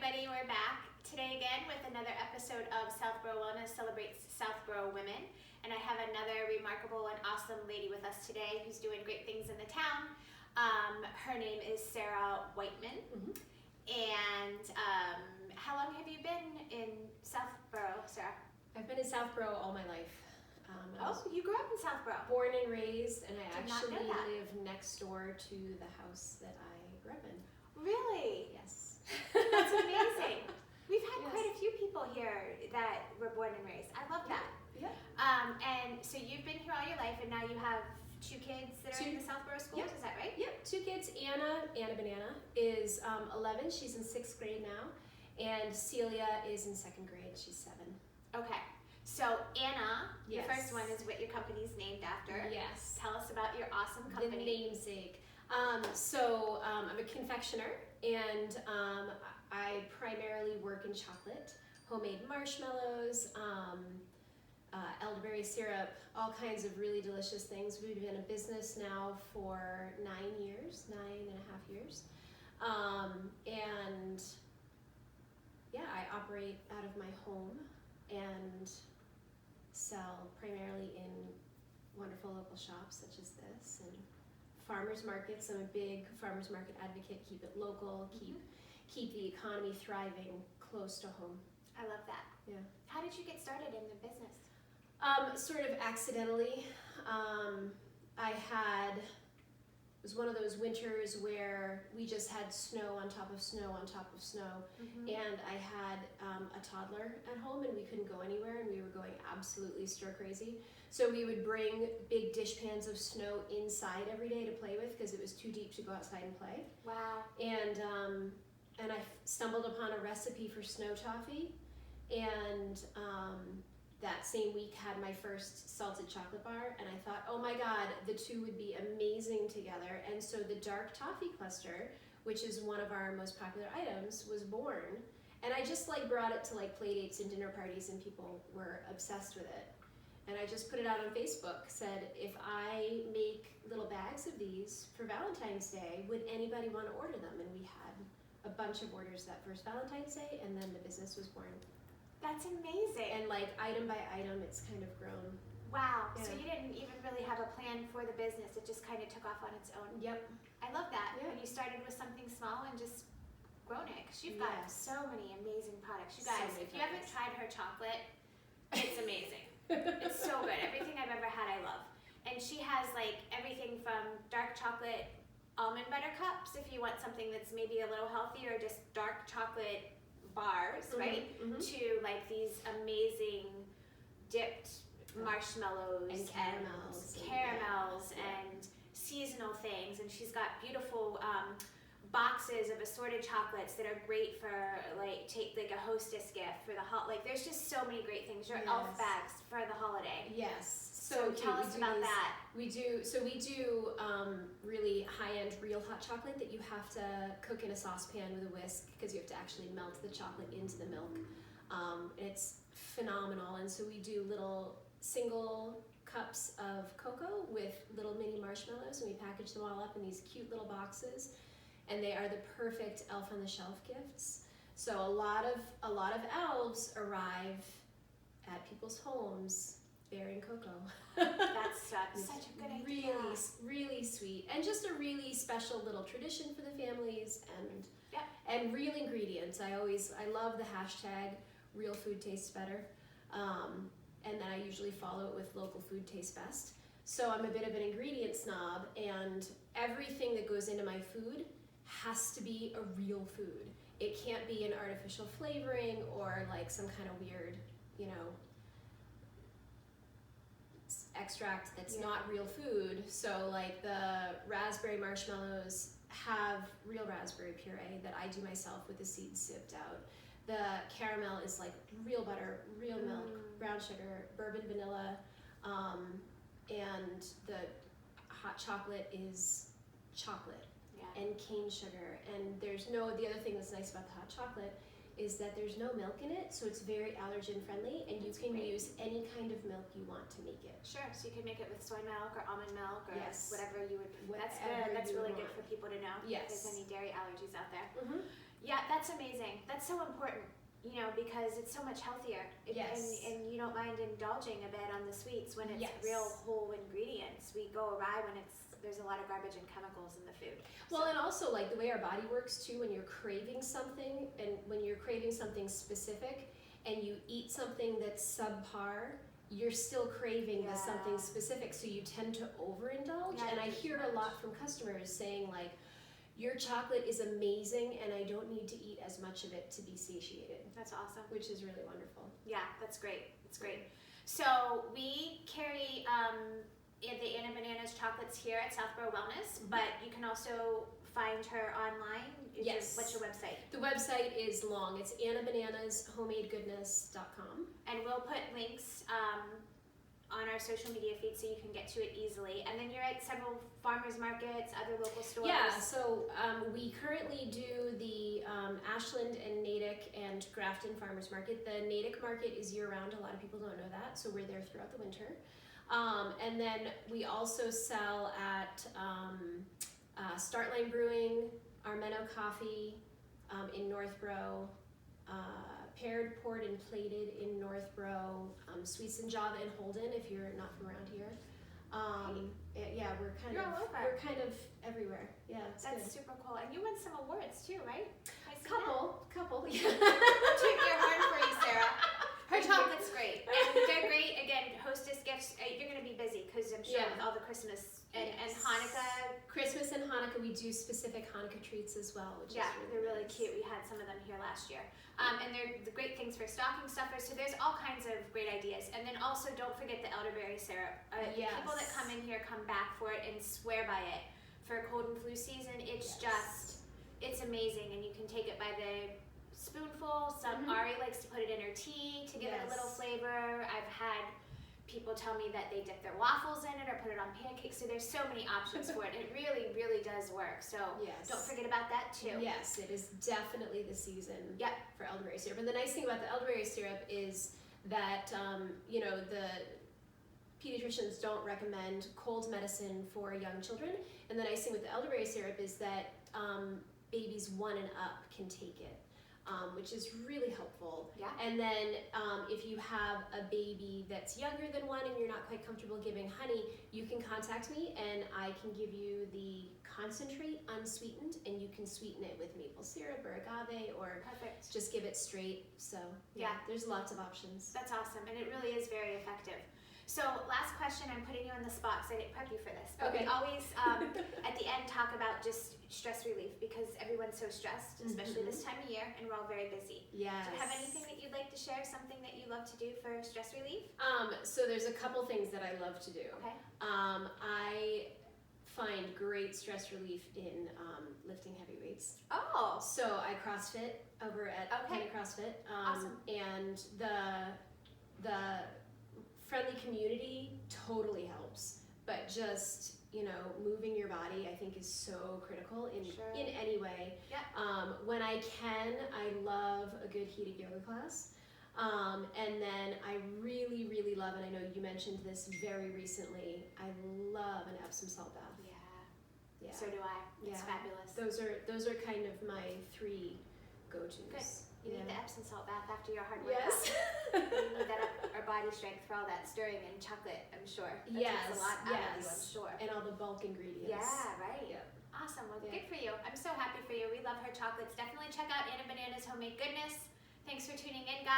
everybody, we're back today again with another episode of Southboro Wellness celebrates Southboro women, and I have another remarkable and awesome lady with us today who's doing great things in the town. Her name is Sarah Whiteman. And how long have you been in Southboro, Sarah? I've been in Southboro all my life. You grew up in Southboro. Born and raised, and I Did not actually know that. live next door to the house that I grew up in. Really? Yes. That's amazing. We've had Yes. quite a few people here that were born and raised. I love that. Yeah. And so you've been here all your life, and now you have two kids that are in the Southboro schools. Yep. Is that right? Yep, two kids. Anna Banana is 11. She's in 6th grade now. And Celia is in 2nd grade. She's 7. Okay. So Anna, Yes. the first one is what your company's named after. Yes. Tell us about your awesome company. The namesake. I'm a confectioner, and I primarily work in chocolate, homemade marshmallows, elderberry syrup, all kinds of really delicious things. We've been in business now for 9.5 years. And yeah, I operate out of my home and sell primarily in wonderful local shops such as this and farmers markets. I'm a big farmers market advocate. Keep it local, keep the economy thriving close to home. I love that. Yeah. How did you get started in the business? Sort of accidentally. It was one of those winters where we just had snow on top of snow on top of snow, and I had a toddler at home, and we couldn't go anywhere, and we were going absolutely stir crazy. So we would bring big dish pans of snow inside every day to play with because it was too deep to go outside and play. Wow. And I stumbled upon a recipe for snow toffee, and that same week had my first salted chocolate bar, and I thought, oh my god, the two would be amazing together. And so the dark toffee cluster, which is one of our most popular items, was born. And I just brought it to play dates and dinner parties, and people were obsessed with it. And I just put it out on Facebook, said, if I make little bags of these for Valentine's Day, would anybody want to order them? And we had a bunch of orders that first Valentine's Day, and then the business was born. That's amazing. And item by item, it's kind of grown. Wow. Yeah. So you didn't even really have a plan for the business. It just kind of took off on its own. Yep. I love that. Yeah. When you started with something small and just grown it. Because you've got so many amazing products. You guys, if you haven't tried her chocolate, it's amazing. It's so good. Everything I've ever had, I love. And she has everything from dark chocolate almond butter cups, if you want something that's maybe a little healthy, or just dark chocolate bars, right? To these amazing dipped marshmallows and caramels and seasonal things. And she's got beautiful boxes of assorted chocolates that are great for take a hostess gift for the there's just so many great things. Your elf bags for the holiday. Yes. So tell us about that. We do really high-end real hot chocolate that you have to cook in a saucepan with a whisk because you have to actually melt the chocolate into the milk. It's phenomenal. And so we do little single cups of cocoa with little mini marshmallows, and we package them all up in these cute little boxes, and they are the perfect elf on the shelf gifts. So a lot of elves arrive at people's homes bearing cocoa. That's such a good idea. Really sweet, and just a really special little tradition for the families, and real ingredients. I love the hashtag real food tastes better, and then I usually follow it with local food tastes best. So I'm a bit of an ingredient snob, and everything that goes into my food has to be a real food. It can't be an artificial flavoring or some kind of weird, extract that's not real food. So the raspberry marshmallows have real raspberry puree that I do myself with the seeds sieved out. The caramel is real butter, real milk, brown sugar, bourbon vanilla, and the hot chocolate is chocolate and cane sugar. And the other thing that's nice about the hot chocolate is that there's no milk in it, so it's very allergen friendly, and you can use any kind of milk you want to make it. Sure, so you can make it with soy milk or almond milk or whatever you would. Whatever That's good. That's you really want. good for people to know. Yes. If there's any dairy allergies out there. Yeah, that's amazing. That's so important, you know, because it's so much healthier. Yes. And you don't mind indulging a bit on the sweets when it's Yes. real whole ingredients. We go awry when there's a lot of garbage and chemicals in the food. Well, and also like the way our body works too, when you're craving something and when you're craving something specific and you eat something that's subpar, you're still craving the something specific, so you tend to overindulge. Yeah, and I hear a lot from customers saying like, your chocolate is amazing and I don't need to eat as much of it to be satiated. That's awesome. Which is really wonderful. Yeah, that's great. That's great. So we carry the Anna Bananas chocolates here at Southboro Wellness, but you can also find her online. Yes. What's your website? The website is long. It's annabananashomadegoodness.com. And we'll put links on our social media feed so you can get to it easily. And then you're at several farmers markets, other local stores. Yeah, so we currently do the Ashland and Natick and Grafton Farmers Market. The Natick Market is year-round. A lot of people don't know that, so we're there throughout the winter. And then we also sell at Startline Brewing, Armeno Coffee in Northborough, Paired, Poured, and Plated in Northborough, Sweets and Java in Holden if you're not from around here. Yeah, we're kind of everywhere. Yeah, that's super cool. And you won some awards too, right? Couple. Yeah. Toot your horn for you, Sarah. Her chocolate's great, and they're great. Again, hostess gifts. You're gonna be busy because I'm sure with all the Christmas and Hanukkah. Christmas and Hanukkah, we do specific Hanukkah treats as well, which is they're really cute. We had some of them here last year, and they're the great things for stocking stuffers. So there's all kinds of great ideas. And then also don't forget the elderberry syrup. People that come in here come back for it and swear by it. For cold and flu season, it's it's amazing, and you can take it by the spoonful. Ari likes to put it in her tea to give it a little flavor. I've had people tell me that they dip their waffles in it or put it on pancakes. So there's so many options for it. It really, really does work. So don't forget about that too. Yes, it is definitely the season for elderberry syrup. And the nice thing about the elderberry syrup is that you know, the pediatricians don't recommend cold medicine for young children. And the nice thing with the elderberry syrup is that babies 1 and up can take it. Which is really helpful. Yeah. And then if you have a baby that's younger than 1 and you're not quite comfortable giving honey, you can contact me and I can give you the concentrate unsweetened, and you can sweeten it with maple syrup or agave or just give it straight. So there's lots of options. That's awesome, and it really is very effective. So last question, I'm putting you on the spot because I didn't prep you for this. But we always, at the end, talk about just stress relief because everyone's so stressed, especially this time of year, and we're all very busy. Yes. Do you have anything that you'd like to share, something that you love to do for stress relief? So there's a couple things that I love to do. Okay. I find great stress relief in lifting heavy weights. Oh. So I CrossFit over at Penny CrossFit. Awesome. And the friendly community totally helps, but just, you know, moving your body I think is so critical in any way. When I can, I love a good heated yoga class, and then I really, really love, and I know you mentioned this very recently, I love an Epsom salt bath. Yeah. So do I. It's fabulous. Those are kind of my 3 go-tos. Good. You need the Epsom salt bath after your hard workout. Yes. You need that our body strength for all that stirring and chocolate, I'm sure. That takes a lot out of you, I'm sure. And all the bulk ingredients. Yeah, right. Yep. Awesome. Well, good for you. I'm so happy for you. We love her chocolates. Definitely check out Anna Banana's Homemade Goodness. Thanks for tuning in, guys.